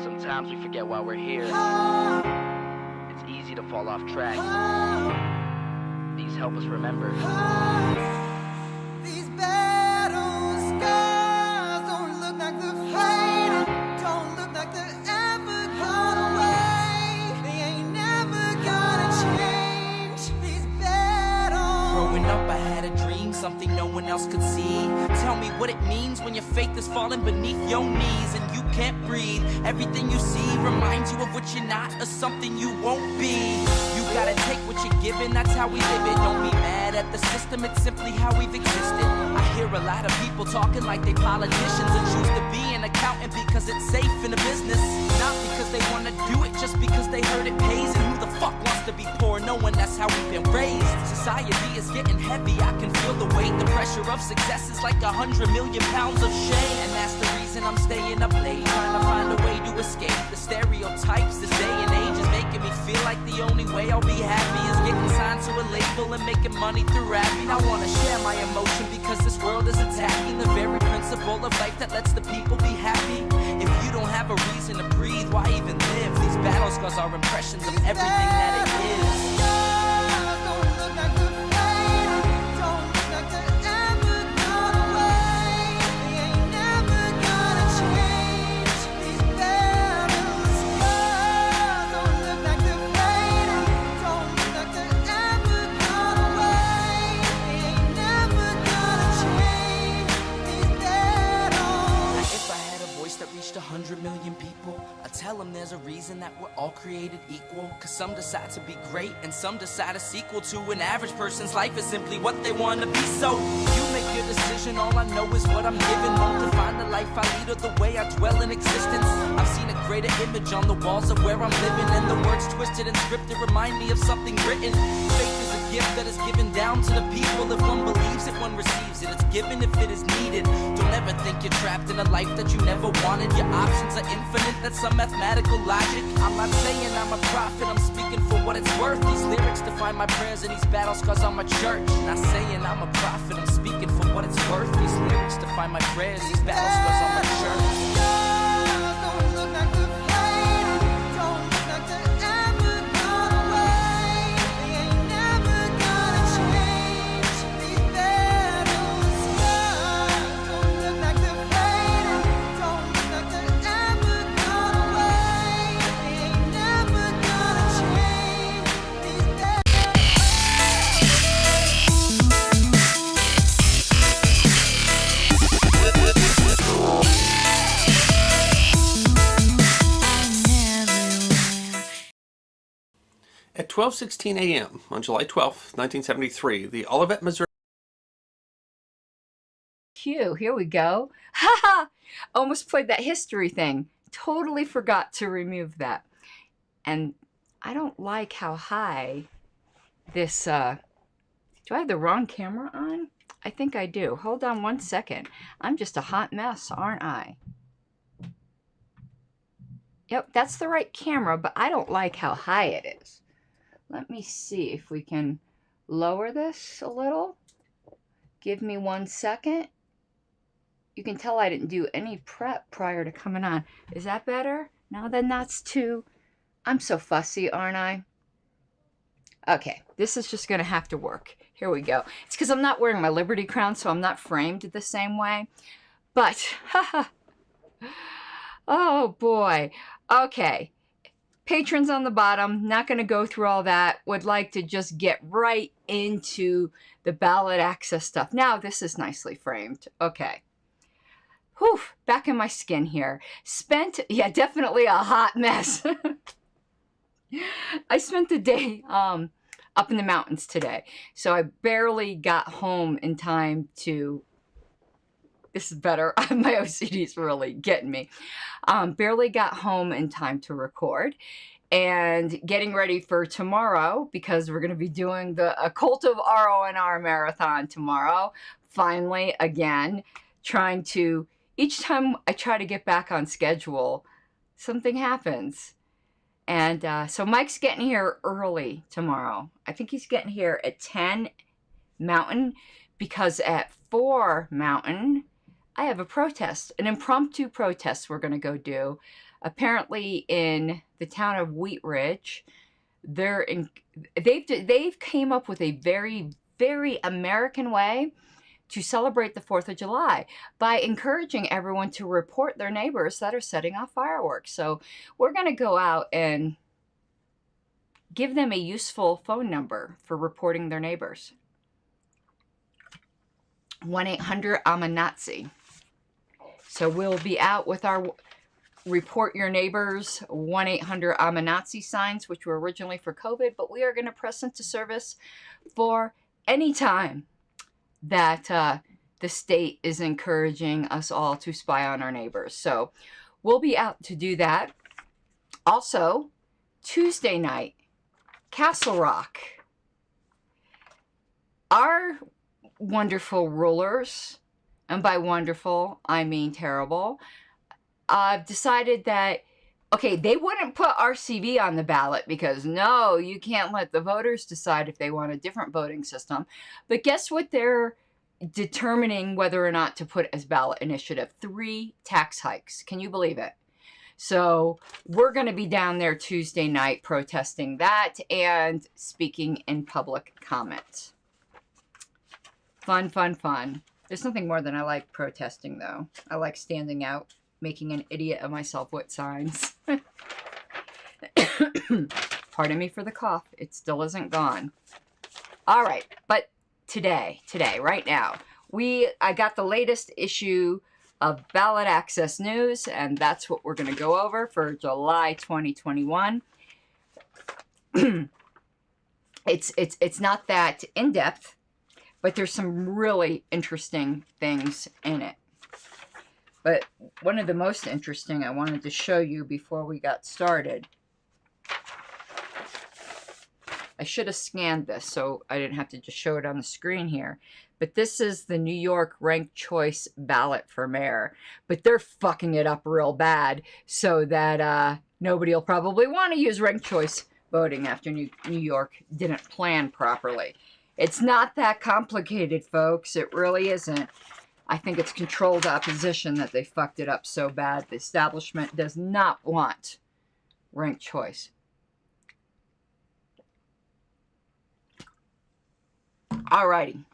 Sometimes we forget why we're here. It's easy to fall off track. These help us remember. These battle scars don't look like they're fading, don't look like they're ever gone away. They ain't never gonna change. These battles. Growing up, I had a dream, something no one else could see. Tell me what it means when your faith is falling beneath your knees and you can't breathe. Everything you see reminds you of what you're not or something you won't be. You gotta take what you're given, that's how we live it. Don't be mad at the system, it's simply how we've existed. I hear a lot of people talking like they politicians and choose to be an accountant because it's safe in the business. Not because they wanna do it, just because they heard it pays. And who the fuck wants to be poor knowing that's how we've been raised? Society is getting heavy, I can feel the weight. The pressure of success is like 100 million pounds of shame. And that's the reason I'm staying up late, trying to find a way to escape the stereotypes. This day and age is making me feel like the only way I'll be happy is getting signed to a label and making money through rapping. I wanna share my emotion because this world is attacking the very principle of life that lets the people be happy. If you don't have a reason to breathe, why even live? These battle scars are impressions of everything that it is. That reached 100 million people, I tell them there's a reason that we're all created equal. Cause some decide to be great and some decide a sequel to an average person's life is simply what they want to be. So you make your decision, all I know is what I'm given. Won't define the life I lead or the way I dwell in existence. I've seen a greater image on the walls of where I'm living, and the words twisted and scripted remind me of something written. Faith is a gift that is given down to the people. If one believes it, one receives it. It's given if it is needed. Don't ever think you're trapped in a life that you never wanted. Your options are infinite, that's some mathematical logic. I'm not saying I'm a prophet, I'm speaking for what it's worth. These lyrics define my prayers and these battle scars on my church. Not saying I'm a prophet, I'm speaking for what it's worth. These lyrics define my prayers, these battle scars on my church. At 12:16 a.m. on July 12, 1973, the Olivet, Missouri. Cue, here we go. Haha! Almost played that history thing. Totally forgot to remove that. And I don't like how high this, do I have the wrong camera on? I think I do. Hold on one second. I'm just a hot mess, aren't I? Yep, that's the right camera, but I don't like how high it is. Let me see if we can lower this a little. Give me 1 second. You can tell I didn't do any prep prior to coming on. Is that better? No, then that's too... I'm so fussy, aren't I? Okay, this is just going to have to work. Here we go. It's because I'm not wearing my Liberty crown, so I'm not framed the same way. But, haha. Oh, boy. Okay. Patrons on the bottom, not going to go through all that, would like to just get right into the ballot access stuff. Now, this is nicely framed. Okay. Whew, back in my skin here. Yeah, definitely a hot mess. I spent the day up in the mountains today, so I barely got home in time to... This is better. My OCD is really getting me. Barely got home in time to record. And getting ready for tomorrow, because we're going to be doing the Cult of RONR marathon tomorrow. Finally, again, trying to... Each time I try to get back on schedule, something happens. And so Mike's getting here early tomorrow. I think he's getting here at 10 Mountain, because at 4 Mountain... I have a protest, an impromptu protest we're going to go do. Apparently in the town of Wheat Ridge, they've came up with a very, very American way to celebrate the 4th of July by encouraging everyone to report their neighbors that are setting off fireworks. So we're going to go out and give them a useful phone number for reporting their neighbors. 1-800-I'm-a-Nazi. So we'll be out with our report your neighbors 1-800-I'm-a-Nazi signs, which were originally for COVID, but we are going to press into service for any time that the state is encouraging us all to spy on our neighbors. So we'll be out to do that. Also, Tuesday night, Castle Rock. Our wonderful rulers, and by wonderful, I mean terrible, decided that, okay, they wouldn't put RCV on the ballot because, no, you can't let the voters decide if they want a different voting system. But guess what they're determining whether or not to put as ballot initiative? 3 tax hikes. Can you believe it? So we're going to be down there Tuesday night protesting that and speaking in public comment. Fun, fun, fun. There's nothing more than I like protesting, though. I like standing out, making an idiot of myself with signs. Pardon me for the cough. It still isn't gone. All right, but today, right now, I got the latest issue of Ballot Access News, and that's what we're going to go over for July 2021. It's not that in-depth, but there's some really interesting things in it. But one of the most interesting I wanted to show you before we got started. I should have scanned this so I didn't have to just show it on the screen here. But this is the New York ranked choice ballot for mayor. But they're fucking it up real bad so that nobody will probably want to use ranked choice voting after New York didn't plan properly. It's not that complicated, folks. It really isn't. I think it's controlled opposition that they fucked it up so bad. The establishment does not want ranked choice. Alrighty.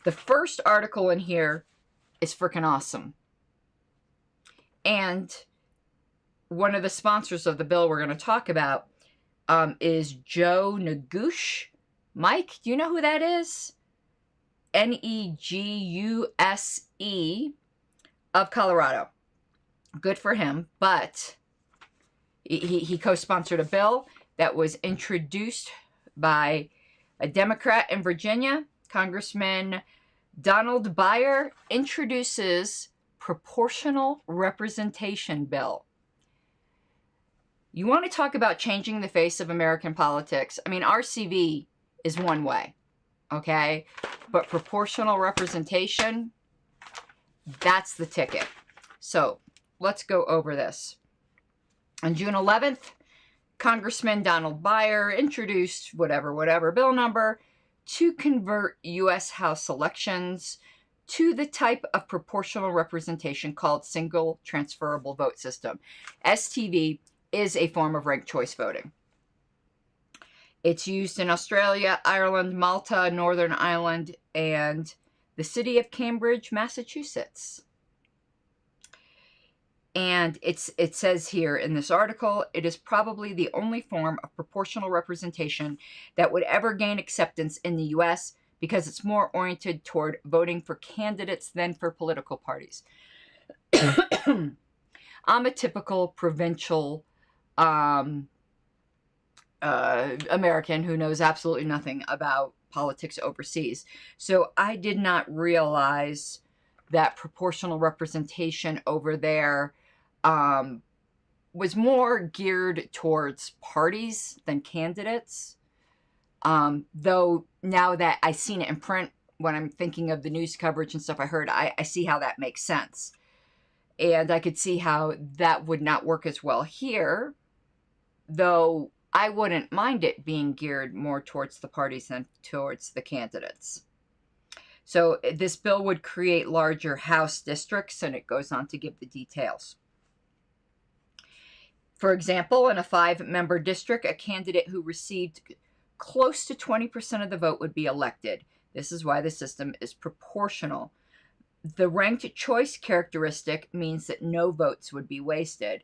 The first article in here is freaking awesome. And one of the sponsors of the bill we're going to talk about is Joe Neguse. Mike, do you know who that is? Neguse of Colorado. Good for him, but he co-sponsored a bill that was introduced by a Democrat in Virginia. Congressman Donald Byer introduces proportional representation bill. You want to talk about changing the face of American politics? I mean, RCV is one way, okay? But proportional representation, that's the ticket. So let's go over this. On June 11th, Congressman Donald Byer introduced whatever bill number to convert U.S. House elections to the type of proportional representation called single transferable vote system. STV is a form of ranked choice voting. It's used in Australia, Ireland, Malta, Northern Ireland, and the city of Cambridge, Massachusetts. And it says here in this article, it is probably the only form of proportional representation that would ever gain acceptance in the U.S. because it's more oriented toward voting for candidates than for political parties. I'm a typical provincial American who knows absolutely nothing about politics overseas. So I did not realize that proportional representation over there was more geared towards parties than candidates. Though now that I've seen it in print, when I'm thinking of the news coverage and stuff I heard, I see how that makes sense. And I could see how that would not work as well here, though I wouldn't mind it being geared more towards the parties than towards the candidates. So this bill would create larger House districts, and it goes on to give the details. For example, in a 5-member district, a candidate who received close to 20% of the vote would be elected. This is why the system is proportional. The ranked choice characteristic means that no votes would be wasted.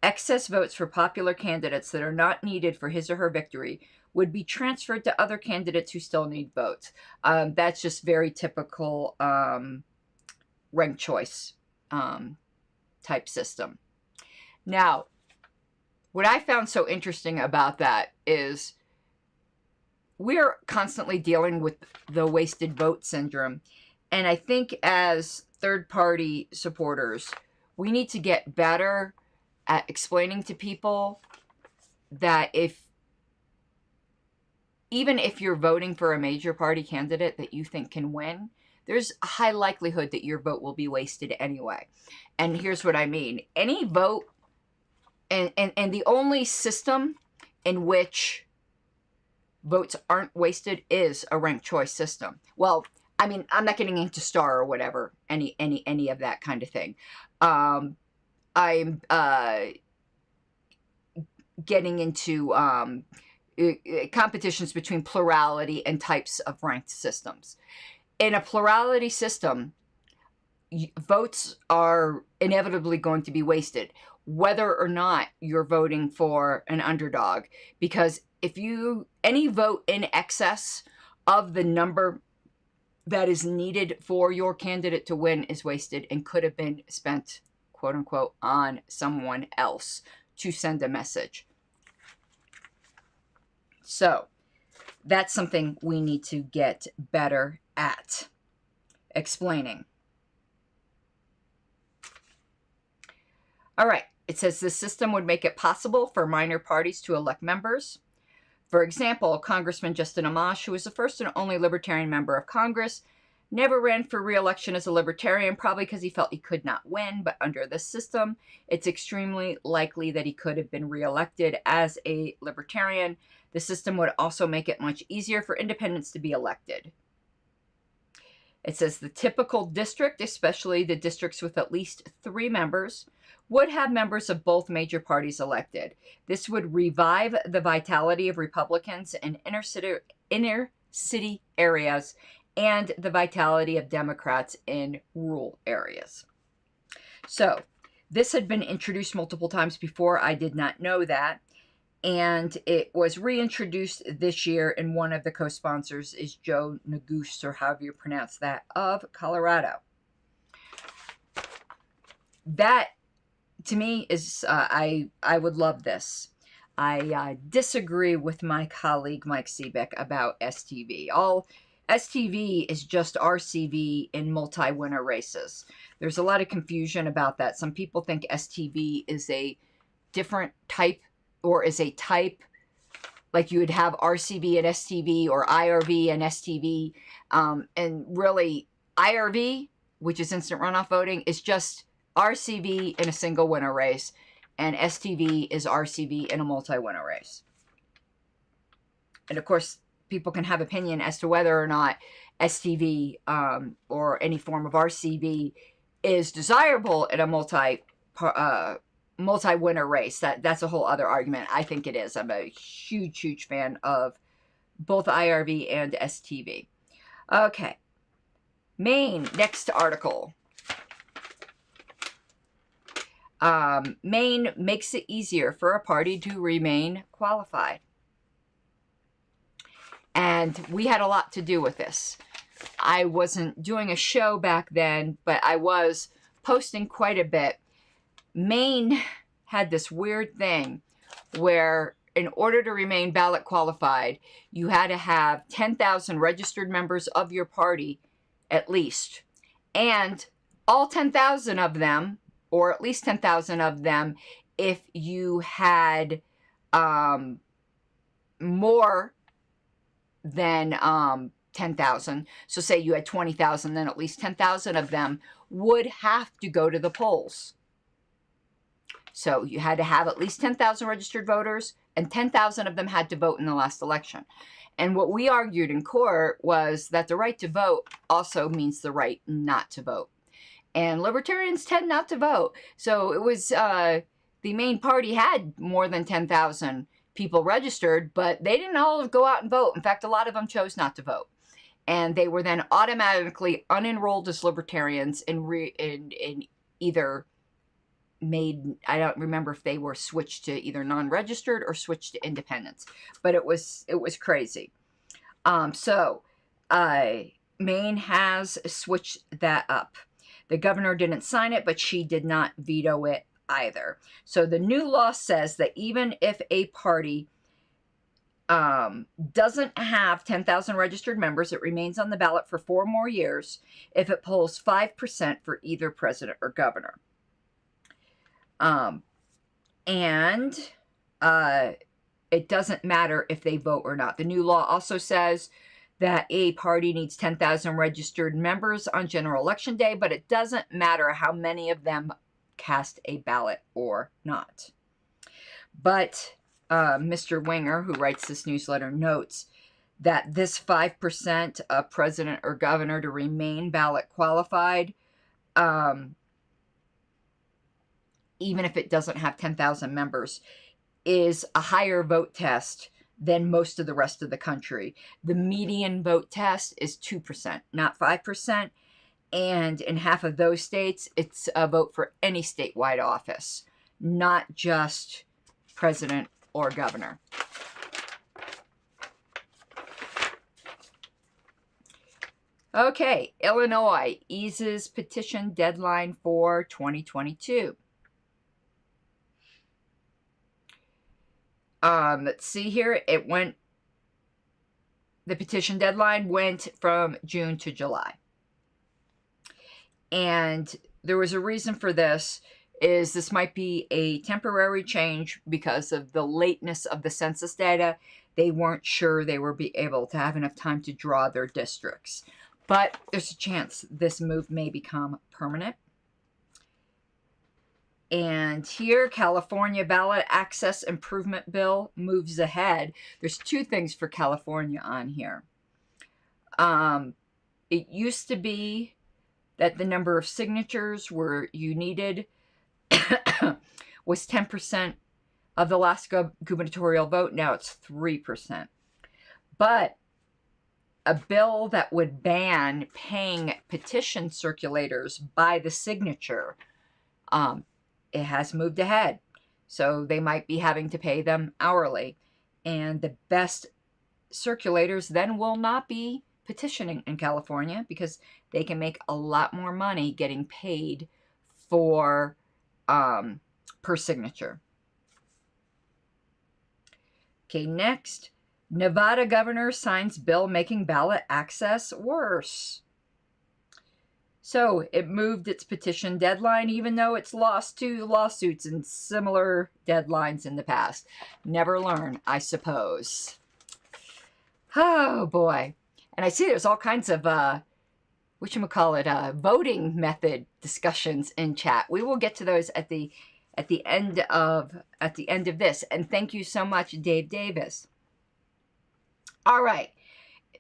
Excess votes for popular candidates that are not needed for his or her victory would be transferred to other candidates who still need votes. That's just very typical ranked choice type system. Now, what I found so interesting about that is we're constantly dealing with the wasted vote syndrome. And I think as third-party supporters, we need to get better at explaining to people that even if you're voting for a major party candidate that you think can win, there's a high likelihood that your vote will be wasted anyway. And here's what I mean. Any vote, and the only system in which votes aren't wasted is a ranked choice system. Well, I mean, I'm not getting into star or whatever, any of that kind of thing. I'm getting into competitions between plurality and types of ranked systems. In a plurality system, votes are inevitably going to be wasted, whether or not you're voting for an underdog. Because if any vote in excess of the number that is needed for your candidate to win is wasted and could have been spent, quote unquote, on someone else to send a message. So that's something we need to get better at explaining. All right. It says the system would make it possible for minor parties to elect members. For example, Congressman Justin Amash, who was the first and only Libertarian member of Congress, never ran for re-election as a Libertarian, probably because he felt he could not win. But under this system, it's extremely likely that he could have been re-elected as a Libertarian. The system would also make it much easier for independents to be elected. It says the typical district, especially the districts with at least 3 members, would have members of both major parties elected. This would revive the vitality of Republicans in inner city areas and the vitality of Democrats in rural areas. So this had been introduced multiple times before. I did not know that. And it was reintroduced this year, and one of the co-sponsors is Joe Neguse, or however you pronounce that, of Colorado. That, to me, is, I would love this. I disagree with my colleague Mike Seebeck about STV. All STV is just RCV in multi-winner races. There's a lot of confusion about that. Some people think STV is a different type, or is a type, like you would have RCV and STV, or IRV and STV. And really, IRV, which is instant runoff voting, is just RCV in a single winner race, and STV is RCV in a multi-winner race. And of course, people can have opinion as to whether or not STV or any form of RCV is desirable in a multi-winner race. That's a whole other argument. I think it is. I'm a huge fan of both IRV and STV. Okay. Maine, next article. Maine makes it easier for a party to remain qualified. And we had a lot to do with this. I wasn't doing a show back then, but I was posting quite a bit. Maine had this weird thing where in order to remain ballot qualified, you had to have 10,000 registered members of your party at least. And all 10,000 of them, or at least 10,000 of them, if you had more than 10,000. So say you had 20,000, then at least 10,000 of them would have to go to the polls. So you had to have at least 10,000 registered voters, and 10,000 of them had to vote in the last election. And what we argued in court was that the right to vote also means the right not to vote. And libertarians tend not to vote. So it was, the the main party had more than 10,000 people registered, but they didn't all go out and vote. In fact, a lot of them chose not to vote. And they were then automatically unenrolled as libertarians and either made, I don't remember if they were switched to either non-registered or switched to independents, but it was crazy. Maine has switched that up. The governor didn't sign it, but she did not veto it either. So the new law says that even if a party doesn't have 10,000 registered members, it remains on the ballot for 4 more years if it polls 5% for either president or governor. It doesn't matter if they vote or not. The new law also says that a party needs 10,000 registered members on general election day, but it doesn't matter how many of them cast a ballot or not. But Mr. Winger, who writes this newsletter, notes that this 5% of president or governor to remain ballot qualified, even if it doesn't have 10,000 members, is a higher vote test than most of the rest of the country. The median vote test is 2%, not 5%. And in half of those states, it's a vote for any statewide office, not just president or governor. Okay, Illinois eases petition deadline for 2022. Let's see here. The petition deadline went from June to July. And there was a reason for this. This might be a temporary change because of the lateness of the census data. They weren't sure they would be able to have enough time to draw their districts. But there's a chance this move may become permanent. And here, California ballot access improvement bill moves ahead. There's 2 things for California on here. It used to be that the number of signatures you needed was 10% of the last gubernatorial vote. Now it's 3%. But a bill that would ban paying petition circulators by the signature, it has moved ahead. So they might be having to pay them hourly. And the best circulators then will not be petitioning in California because they can make a lot more money getting paid for per signature. Okay, next, Nevada governor signs bill making ballot access worse. So it moved its petition deadline, even though it's lost 2 lawsuits and similar deadlines in the past. Never learn, I suppose. Oh boy. And I see there's all kinds of voting method discussions in chat. We will get to those at the end of this. And thank you so much, Dave Davis. All right.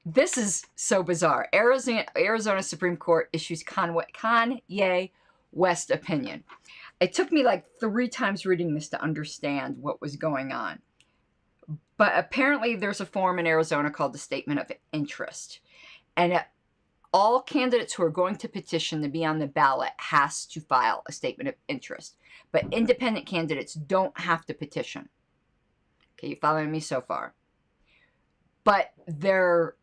This is so bizarre. Arizona Supreme Court issues Kanye West opinion. It took me like 3 times reading this to understand what was going on. But apparently there's a form in Arizona called the Statement of Interest. And all candidates who are going to petition to be on the ballot has to file a Statement of Interest. But independent candidates don't have to petition. Okay, you following me so far? But their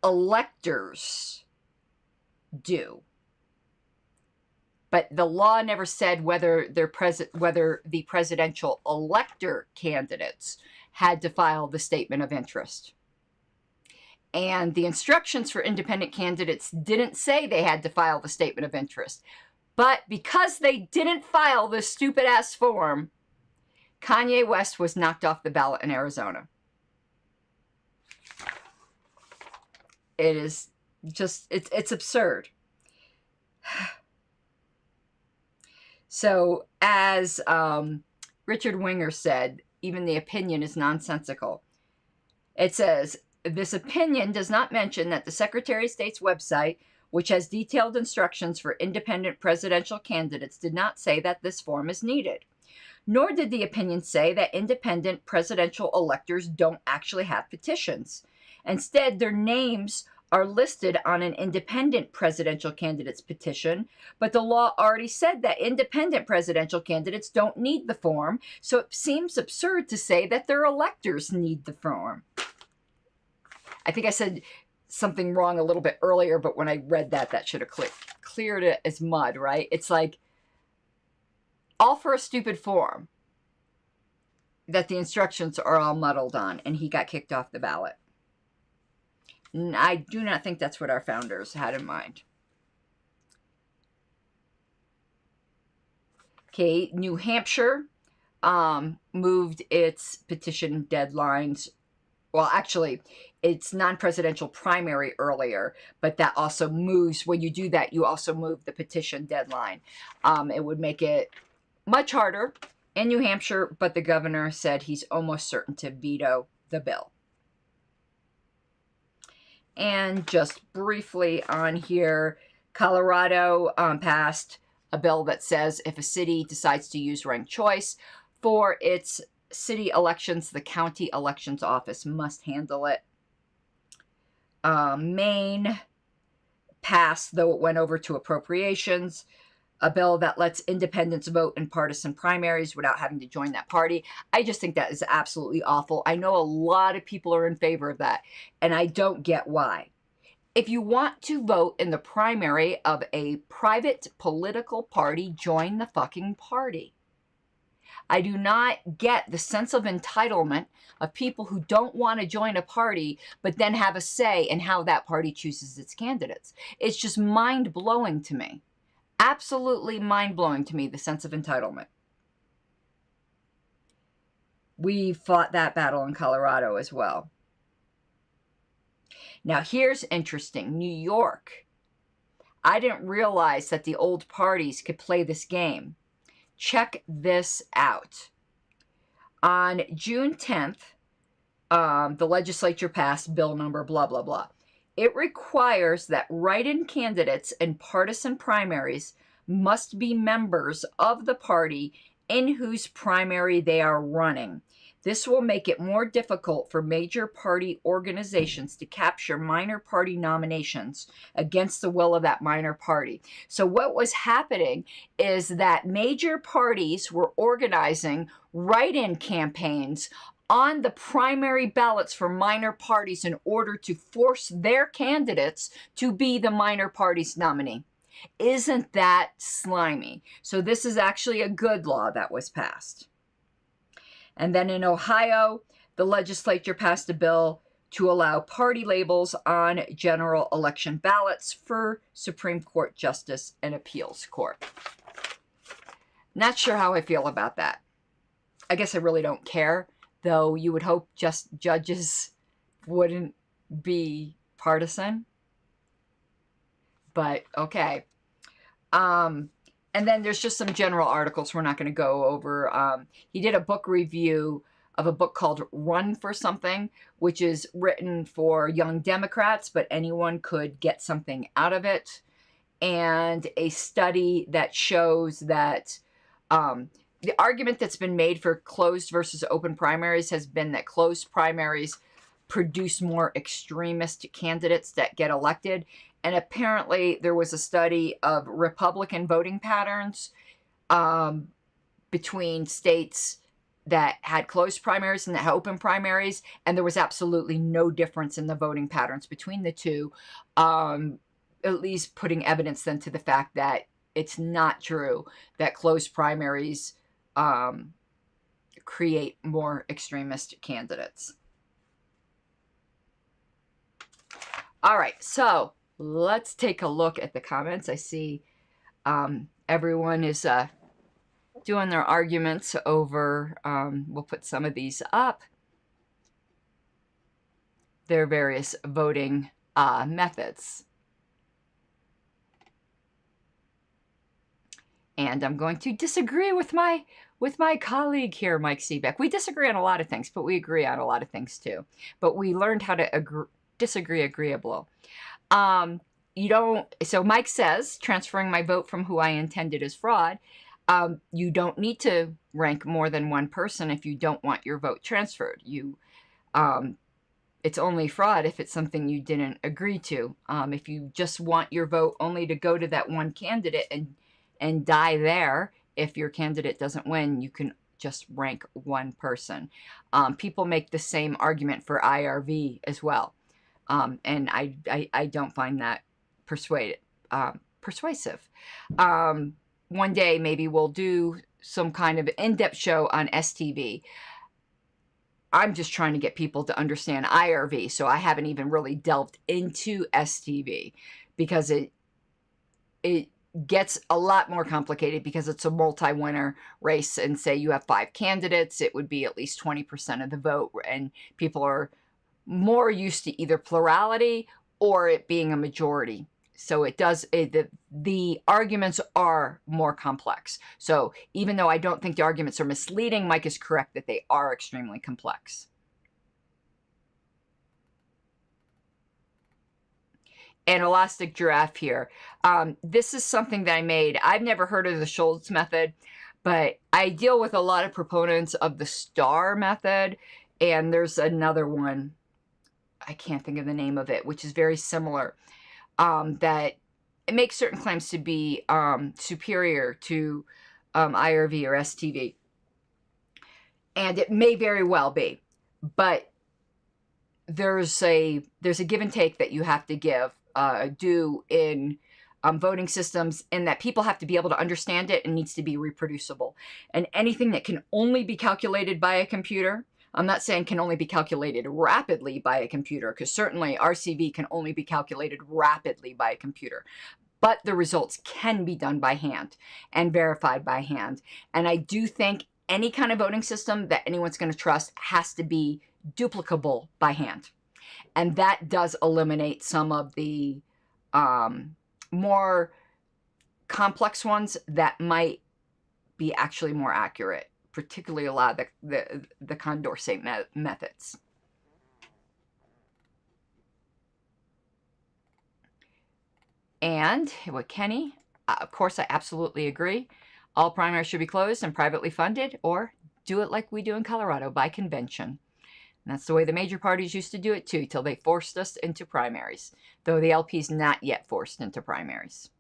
electors do. But the law never said whether the presidential elector candidates had to file the Statement of Interest. And the instructions for independent candidates didn't say they had to file the Statement of Interest. But because they didn't file this stupid-ass form, Kanye West was knocked off the ballot in Arizona. It is just, it's absurd. So, as Richard Winger said, even the opinion is nonsensical. It says, this opinion does not mention that the Secretary of State's website, which has detailed instructions for independent presidential candidates, did not say that this form is needed. Nor did the opinion say that independent presidential electors don't actually have petitions. Instead, their names are listed on an independent presidential candidate's petition, but the law already said that independent presidential candidates don't need the form, so it seems absurd to say that their electors need the form. I think I said something wrong a little bit earlier, but when I read that, that should have cleared it as mud, right? It's like, all for a stupid form that the instructions are all muddled on, and he got kicked off the ballot. I do not think that's what our founders had in mind. Okay, New Hampshire moved its petition deadlines. Well, actually, it's non-presidential primary earlier, but that also moves. When you do that, you also move the petition deadline. It would make it much harder in New Hampshire, but the governor said he's almost certain to veto the bill. And just briefly on here, Colorado passed a bill that says if a city decides to use ranked choice for its city elections, the county elections office must handle it. Maine passed, though it went over to appropriations, a bill that lets independents vote in partisan primaries without having to join that party. I just think that is absolutely awful. I know a lot of people are in favor of that, and I don't get why. If you want to vote in the primary of a private political party, join the fucking party. I do not get the sense of entitlement of people who don't want to join a party, but then have a say in how that party chooses its candidates. It's just mind-blowing to me. Absolutely mind-blowing to me, the sense of entitlement. We fought that battle in Colorado as well. Now, here's interesting. New York. I didn't realize that the old parties could play this game. Check this out. On June 10th, the legislature passed bill number blah, blah, blah. It requires that write-in candidates in partisan primaries must be members of the party in whose primary they are running. This will make it more difficult for major party organizations to capture minor party nominations against the will of that minor party. So what was happening is that major parties were organizing write-in campaigns on the primary ballots for minor parties in order to force their candidates to be the minor party's nominee. Isn't that slimy? So this is actually a good law that was passed. And then in Ohio, the legislature passed a bill to allow party labels on general election ballots for Supreme Court Justice and Appeals Court. Not sure how I feel about that. I guess I really don't care, though you would hope just judges wouldn't be partisan. But okay. And then there's just some general articles we're not going to go over. He did a book review of a book called Run for Something, which is written for young Democrats, but anyone could get something out of it. And a study that shows that the argument that's been made for closed versus open primaries has been that closed primaries produce more extremist candidates that get elected. And apparently there was a study of Republican voting patterns between states that had closed primaries and that had open primaries, and there was absolutely no difference in the voting patterns between the two, at least putting evidence then to the fact that it's not true that closed primaries create more extremist candidates. All right, so let's take a look at the comments. I see everyone is doing their arguments over, we'll put some of these up, their various voting methods. And I'm going to disagree with my colleague here, Mike Seebeck. We disagree on a lot of things, but we agree on a lot of things too. But we learned how to disagree agreeable. So Mike says, transferring my vote from who I intended as fraud. You don't need to rank more than one person if you don't want your vote transferred. It's only fraud if it's something you didn't agree to. If you just want your vote only to go to that one candidate and die there, if your candidate doesn't win, you can just rank one person. People make the same argument for IRV as well. And I don't find that persuasive. One day, maybe we'll do some kind of in-depth show on STV. I'm just trying to get people to understand IRV, so I haven't even really delved into STV because it gets a lot more complicated because it's a multi-winner race, and say you have 5 candidates, it would be at least 20% of the vote, and people are more used to either plurality or it being a majority. So the arguments are more complex. So even though I don't think the arguments are misleading, Mike is correct that they are extremely complex. And Elastic Giraffe here. This is something that I made. I've never heard of the Schultz method, but I deal with a lot of proponents of the STAR method. And there's another one, I can't think of the name of it, which is very similar. That it makes certain claims to be superior to IRV or STV. And it may very well be. But there's a give and take that you have to do in voting systems, in that people have to be able to understand it and needs to be reproducible. And anything that can only be calculated by a computer, I'm not saying can only be calculated rapidly by a computer, because certainly RCV can only be calculated rapidly by a computer. But the results can be done by hand and verified by hand. And I do think any kind of voting system that anyone's going to trust has to be duplicable by hand. And that does eliminate some of the more complex ones that might be actually more accurate, particularly a lot of the Condorcet methods. And with Kenny, of course, I absolutely agree. All primaries should be closed and privately funded, or do it like we do in Colorado, by convention. And that's the way the major parties used to do it too, till they forced us into primaries, though the LP's not yet forced into primaries.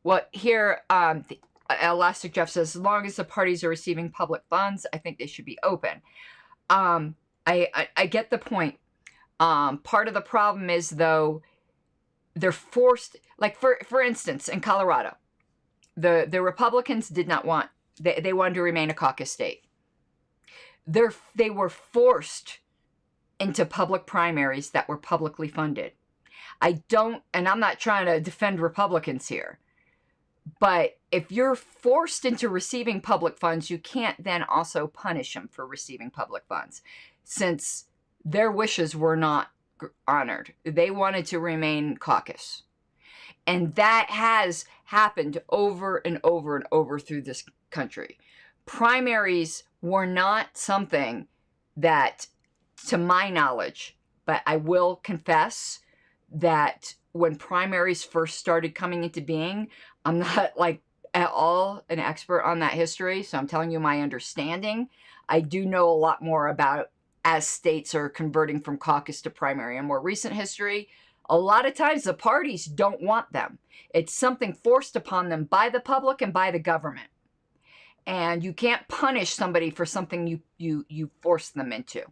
Well, here, Elastic Jeff says, as long as the parties are receiving public funds, I think they should be open. I get the point. Part of the problem is, though, they're forced, like for instance, in Colorado, the Republicans did not want, they wanted to remain a caucus state. They were forced into public primaries that were publicly funded. And I'm not trying to defend Republicans here, but if you're forced into receiving public funds, you can't then also punish them for receiving public funds, since their wishes were not honored. They wanted to remain caucus. And that has happened over and over and over through this country. Primaries were not something that, to my knowledge, but I will confess that when primaries first started coming into being, I'm not like at all an expert on that history, so I'm telling you my understanding. I do know a lot more about as states are converting from caucus to primary. In more recent history, a lot of times the parties don't want them. It's something forced upon them by the public and by the government. And you can't punish somebody for something you force them into.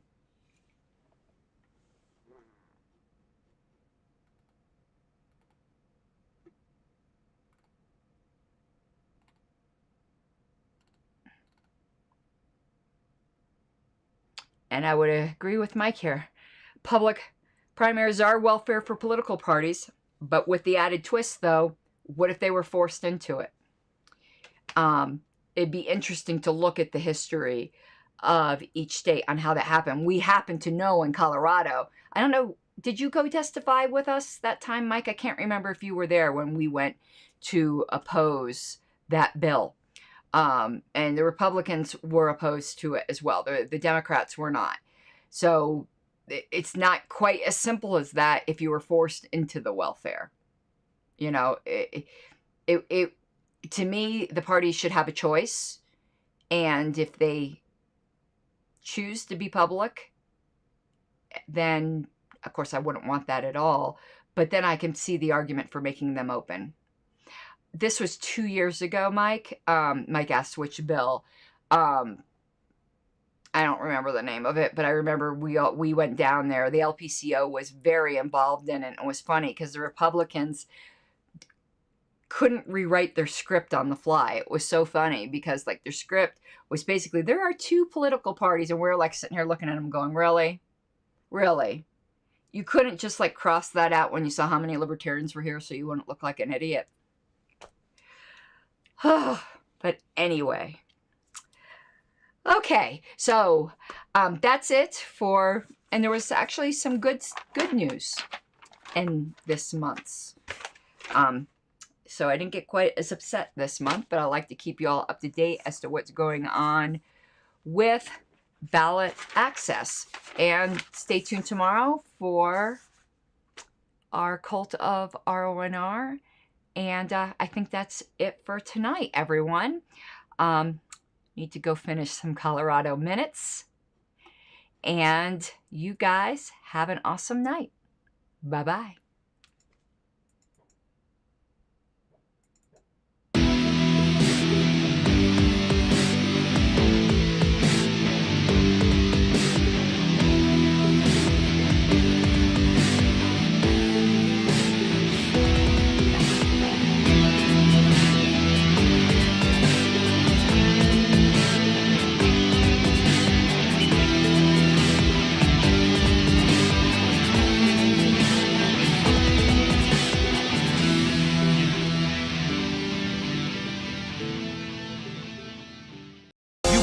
And I would agree with Mike here. Public primaries are welfare for political parties, but with the added twist, though, what if they were forced into it? It'd be interesting to look at the history of each state on how that happened. We happen to know in Colorado, I don't know, did you go testify with us that time, Mike? I can't remember if you were there when we went to oppose that bill. And the Republicans were opposed to it as well. The Democrats were not. So it's not quite as simple as that if you were forced into the welfare. You know, to me, the parties should have a choice. And if they choose to be public, then, of course, I wouldn't want that at all. But then I can see the argument for making them open. This was 2 years ago, Mike. Mike asked which bill. I don't remember the name of it, but I remember we went down there. The LPCO was very involved in it. And it was funny because the Republicans couldn't rewrite their script on the fly. It was so funny because, like, their script was basically, there are two political parties, and we're like sitting here looking at them going, really? Really? You couldn't just like cross that out when you saw how many libertarians were here so you wouldn't look like an idiot? But anyway. Okay, so that's it for, and there was actually some good news in this month's. So I didn't get quite as upset this month, but I like to keep you all up to date as to what's going on with ballot access. And stay tuned tomorrow for our cult of RONR. And I think that's it for tonight, everyone. Need to go finish some Colorado minutes. And you guys have an awesome night. Bye-bye.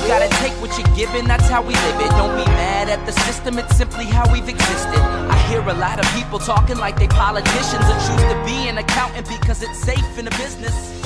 Gotta take what you're given, that's how we live it. Don't be mad at the system, it's simply how we've existed. I hear a lot of people talking like they politicians and choose to be an accountant because it's safe in the business.